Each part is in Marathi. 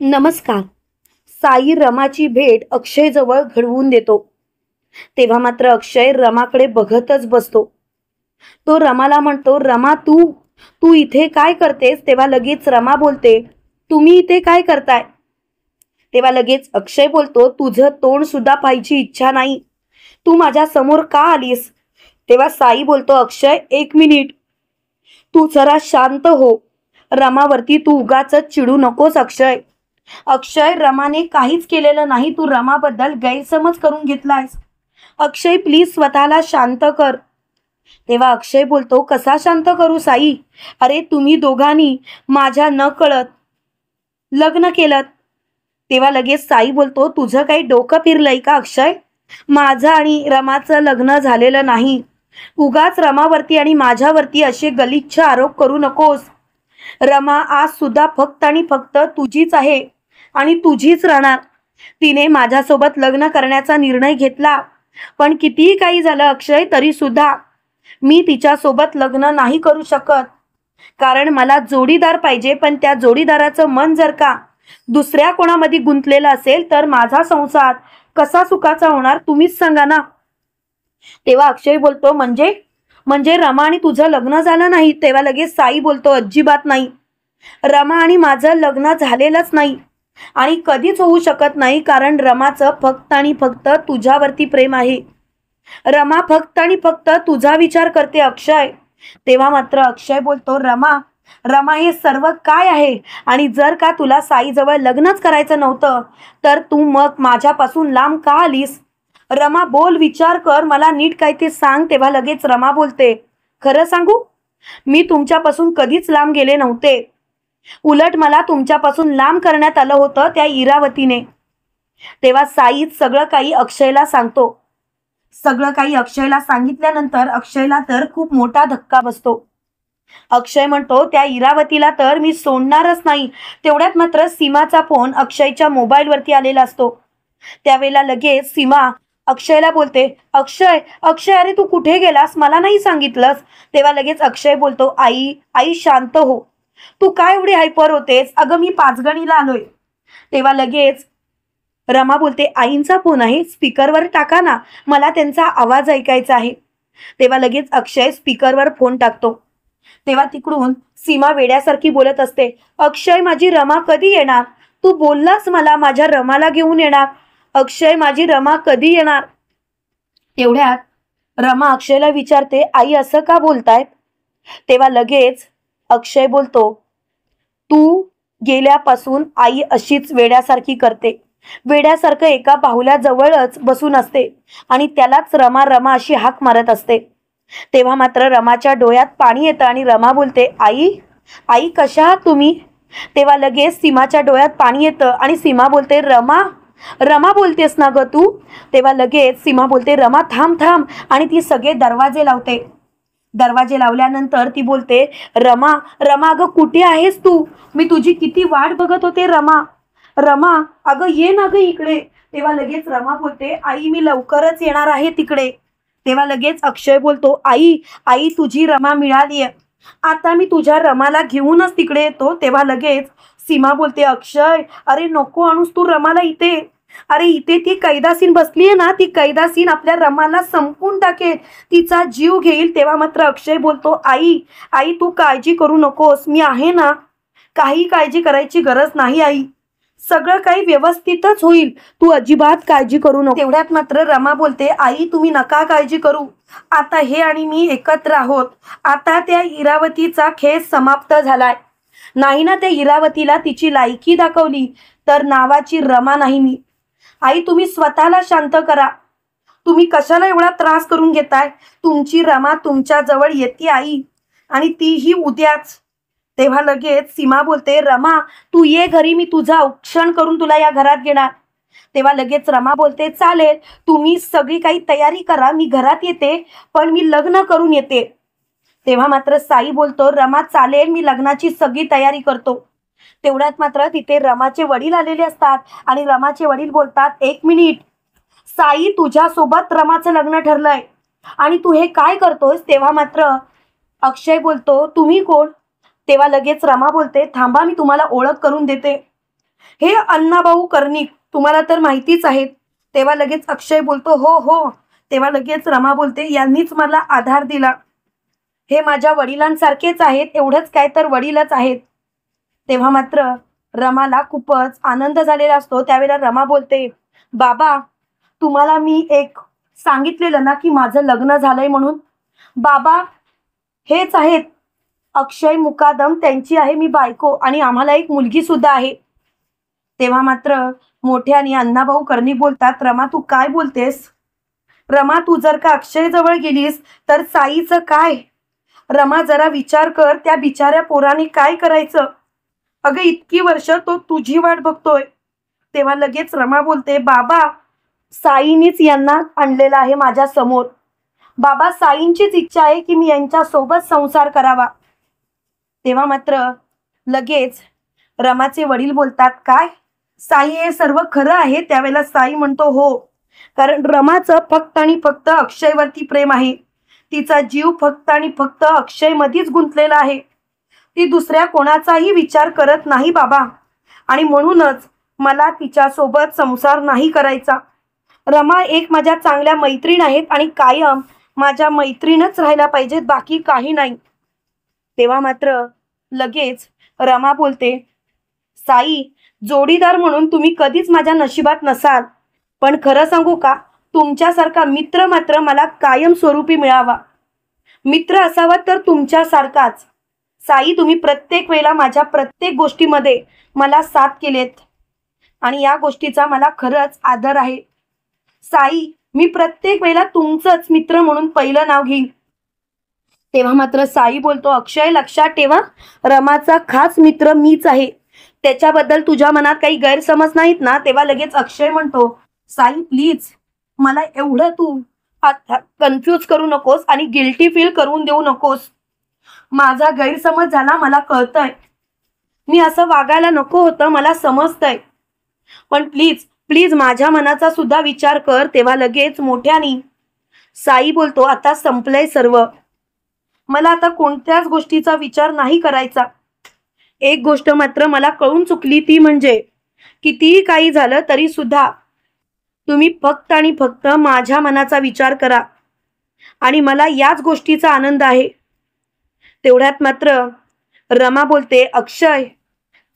नमस्कार. साई रमाची भेट अक्षय जवळ घडवून देतो. तेव्हा मात्र अक्षय रमाकडे बघतच बसतो. तो रमाला म्हणतो, रमा तू तू इथे काय करतेस? तेव्हा लगेच रमा बोलते, तुम्ही इथे काय करताय? तेव्हा लगेच अक्षय बोलतो, तुझं तोंड सुद्धा पाहायची इच्छा नाही. तू माझ्या समोर का आलीस? तेव्हा साई बोलतो, अक्षय 1 मिनिट, तू जरा शांत हो. रमावरती तू उगाच चिडू नकोस अक्षय. अक्षय, रमाने काहीच केलेलं नाही, तू रमाबद्दल गैरसमज करून घेतलायस. अक्षय प्लीज स्वतःला शांत कर. तेव्हा अक्षय बोलतो, कसा शांत करू साई? अरे तुम्ही दोघांनी माझ्या न कळत लग्न केलं. तेव्हा लगेच साई बोलतो, तुझं काही डोकं फिरलंय का अक्षय? माझं आणि रमाचं लग्न झालेलं नाही. उगाच रमावरती आणि माझ्यावरती असे गलिच्छ आरोप करू नकोस. रमा आज सुद्धा फक्त आणि फक्त तुझीच आहे आणि तुझीच राहणार. तिने माझ्यासोबत लग्न करण्याचा निर्णय घेतला, पण कितीही काही झालं अक्षय तरी सुद्धा मी तिच्यासोबत लग्न नाही करू शकत. कारण मला जोडीदार पाहिजे, पण त्या जोडीदाराचं मन जर का दुसऱ्या कोणामध्ये गुंतलेलं असेल तर माझा संसार कसा सुखाचा होणार तुम्हीच सांगा ना. तेव्हा अक्षय बोलतो, म्हणजे म्हणजे रमा आणि तुझं लग्न झालं नाही? तेव्हा लगेच साई बोलतो, अजिबात नाही. रमा आणि माझं लग्न झालेलंच नाही आणि कधीच होऊ शकत नाही, कारण रमाचं फक्त आणि फक्त तुझ्यावरती प्रेम आहे. रमा फक्त आणि फक्त तुझा विचार करते अक्षय. तेव्हा मात्र अक्षय बोलतो, रमा रमा हे सर्व काय आहे? आणि जर का तुला साईजवळ लग्नच करायचं नव्हतं तर तू मग माझ्यापासून लांब का आलीस? रमा बोल, विचार कर, मला नीट काय ते सांग. तेव्हा लगेच रमा बोलते, खरं सांगू, मी तुमच्यापासून कधीच लांब गेले नव्हते. उलट मला तुमच्यापासून लांब करण्यात आलं होतं त्या इरावतीने. तेव्हा साई सगळं काही अक्षयला सांगतो. सगळं काही अक्षयला सांगितल्यानंतर अक्षयला तर खूप मोठा धक्का बसतो. अक्षय म्हणतो, त्या इरावतीला तर मी सोडणारच नाही. तेवढ्यात मात्र सीमाचा फोन अक्षयच्या मोबाईलवरती आलेला असतो. त्यावेळेला लगेच सीमा अक्षयला बोलते, अक्षय अक्षय अरे तू कुठे गेलास? मला नाही सांगितलंस. तेव्हा लगेच अक्षय बोलतो, आई आई शांत हो. तू काय एवढी हायपर होतेस? अगं मी पाचगणीला आलोय. तेव्हा लगेच रमा बोलते, आईंचा फोन आहे, स्पीकरवर टाका ना, मला त्यांचा आवाज ऐकायचा आहे. तेव्हा लगेच अक्षय स्पीकरवर फोन टाकतो. तेव्हा तिकडून सीमा वेड्यासारखी बोलत असते, अक्षय माझी रमा कधी येणार? तू बोललास मला माझ्या रमाला घेऊन येणार. अक्षय माझी रमा कधी येणार? तेवढ्यात रमा अक्षयला विचारते, आई असं का बोलतायत? तेव्हा लगेच अक्षय बोलतो, तू गेल्यापासून आई अशीच वेड्यासारखी करते. वेड्यासारखं एका बाहुल्याजवळच बसून असते आणि त्यालाच रमा रमा अशी हाक मारत असते. तेव्हा मात्र रमाच्या डोळ्यात पाणी येतं आणि रमा बोलते, आई आई कशा आहात तुम्ही? तेव्हा लगेच सीमाच्या डोळ्यात पाणी येतं आणि सीमा बोलते, रमा रमा बोलतेस ना ग तू? तेव्हा लगेच सीमा बोलते, रमा थांब थांब, आणि ती सगळे दरवाजे लावते. दरवाजे लावल्यानंतर ती बोलते, रमा रमा अगं कुठे आहेस तू? मी तुझी किती वाट बघत होते रमा. रमा अगं ये ना ग इकडे. तेव्हा लगेच रमा बोलते, आई मी लवकरच येणार आहे तिकडे. तेव्हा लगेच अक्षय बोलतो, आई आई तुझी रमा मिळालीये, आता मी तुझ्या रमाला घेऊनच तिकडे येतो. तेव्हा लगेच सीमा बोलते, अक्षय अरे नको आणूस तू रमाला इथे. अरे इथे ती कैदासीन बसलीये ना, ती कैदासीन आपल्या रमाला संपून टाकेल, तिचा जीव घेईल. तेव्हा मात्र अक्षय बोलतो, आई आई तू काळजी करू नकोस, मी आहे ना, काही काळजी करायची गरज नाही आई, सगळं काही व्यवस्थितच होईल, तू अजिबात काळजी करू नको. तेवढ्यात मात्र रमा बोलते, आई तुम्ही नका काळजी करू, आता हे आणि मी एकत्र आहोत. आता त्या इरावतीचा खेळ समाप्त झालाय. नाही ना त्या इरावतीला तिची लायकी दाखवली तर नावाची रमा नाही मी. आई तुम्ही स्वतःला शांत करा, तुम्ही कशाला एवढा त्रास करून घेताय? तुमची रमा तुमच्या जवळ येते आई, आणि तीही उद्याच. तेव्हा लगेच सीमा बोलते, रमा तू ये घरी, मी तुझा औक्षण करून तुला या घरात घेणार. तेव्हा लगेच रमा बोलते, चालेल तुम्ही सगळी काही तयारी करा, मी घरात येते, पण मी लग्न करून येते. तेव्हा मात्र साई बोलतो, रमा चालेल मी लग्नाची सगळी तयारी करतो. तेवढ्यात मात्र तिथे रमाचे वडील आलेले असतात आणि रमाचे वडील बोलतात, 1 मिनिट साई तुझ्यासोबत रमाचं लग्न ठरलंय आणि तू हे काय करतोस? तेव्हा मात्र अक्षय बोलतो, तुम्ही कोण? तेव्हा लगेच रमा बोलते, थांबा मी तुम्हाला ओळख करून देते. हे अण्णाभाऊ कर्णिक तुम्हाला तर माहितीच आहे. तेव्हा लगेच अक्षय बोलतो हो हो. तेव्हा लगेच रमा बोलते यांनीच मला आधार दिला. हे माझ्या वडिलांसारखेच आहेत, एवढंच काय तर वडीलच आहेत. तेव्हा मात्र रमाला खूपच आनंद झालेला असतो. त्यावेळेला रमा बोलते बाबा तुम्हाला मी एक सांगितलेलं ना की माझं लग्न झालंय म्हणून. बाबा हेच आहेत अक्षय मुकादम, त्यांची आहे मी बायको आणि आम्हाला एक मुलगी सुद्धा आहे. तेव्हा मात्र मोठ्याने अण्णाभाऊ कर्णिक बोलतात रमा तू काय बोलतेस? रमा तू जर का अक्षय जवळ गेलीस तर साईचं काय? रमा जरा विचार कर, त्या बिचाऱ्या पोराने काय करायचं? अगं इतकी वर्ष तो तुझी वाट बघतोय. तेव्हा लगेच रमा बोलते बाबा साईनीच यांना आणलेलं आहे माझ्या समोर. बाबा साईंचीच इच्छा आहे की मी यांच्या सोबत संसार करावा. तेव्हा मात्र लगेच रमाचे वडील बोलतात काय साई हे सर्व खरं आहे? त्यावेळेला साई म्हणतो हो, कारण रमाचं फक्त आणि फक्त अक्षयवरती प्रेम आहे. तिचा जीव फक्त आणि फक्त अक्षय मध्येच गुंतलेला आहे. ती दुसऱ्या कोणाचाही विचार करत नाही बाबा, आणि म्हणूनच मला तिच्यासोबत संसार नाही करायचा. रमा एक माझ्या चांगल्या मैत्रीण आहेत आणि कायम माझ्या मैत्रीणच राहायला पाहिजेत, बाकी काही नाही. तेव्हा मात्र लगेच रमा बोलते साई जोडीदार म्हणून तुम्ही कधीच माझ्या नशिबात नसाल, पण खरं सांगू का तुमच्यासारखा मित्र मात्र मला कायम स्वरूपी मिळावा. मित्र असावा तर तुमच्यासारखाच. साई तुम्ही प्रत्येक वेळेला माझ्या प्रत्येक गोष्टीमध्ये मला साथ केलेत आणि या गोष्टीचा मला खरंच आदर आहे. साई मी प्रत्येक वेळेला तुमचंच मित्र म्हणून पहिलं नाव घेईन. तेव्हा मात्र साई बोलतो अक्षय लक्षात ठेवा रमाचा खास मित्र मीच आहे, त्याच्याबद्दल तुझ्या मनात काही गैरसमज नाहीत ना? तेव्हा लगेच अक्षय म्हणतो साई प्लीज मला एवढं तू कन्फ्यूज करू नकोस आणि गिल्टी फील करून देऊ नकोस. माझा गैरसमज झाला, मला कळतंय. मी असं वागायला नको होतं, मला समजतंय, पण प्लीज प्लीज माझ्या मनाचा सुद्धा विचार कर. तेव्हा लगेच मोठ्यानी साई बोलतो आता संपलंय सर्व, मला आता कोणत्याच गोष्टीचा विचार नाही करायचा. एक गोष्ट मात्र मला कळून चुकली, ती म्हणजे कितीही काही झालं तरी सुद्धा तुम्ही फक्त आणि फक्त माझ्या मनाचा विचार करा आणि मला याच गोष्टीचा आनंद आहे. तेवढ्यात मात्र रमा बोलते अक्षय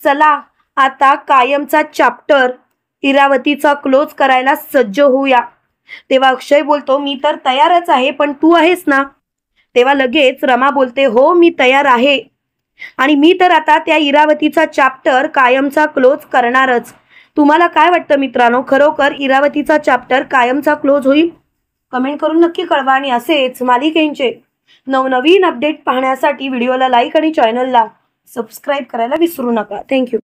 चला आता कायमचा चॅप्टर इरावतीचा क्लोज करायला सज्ज होऊया. तेव्हा अक्षय बोलतो मी तर तयारच आहे, पण तू आहेस ना? तेव्हा लगेच रमा बोलते हो मी तयार आहे आणि मी तर आता त्या इरावतीचा चॅप्टर कायमचा क्लोज करणारच. तुम्हाला काय वाटतं मित्रांनो, खरोखर इरावतीचा चॅप्टर कायमचा क्लोज होईल? कमेंट करून नक्की कळवा आणि असेच मालिकेंचे नवनवीन अपडेट पाहण्यासाठी व्हिडिओला लाईक आणि चॅनलला सबस्क्राईब करायला विसरू नका. थँक्यू.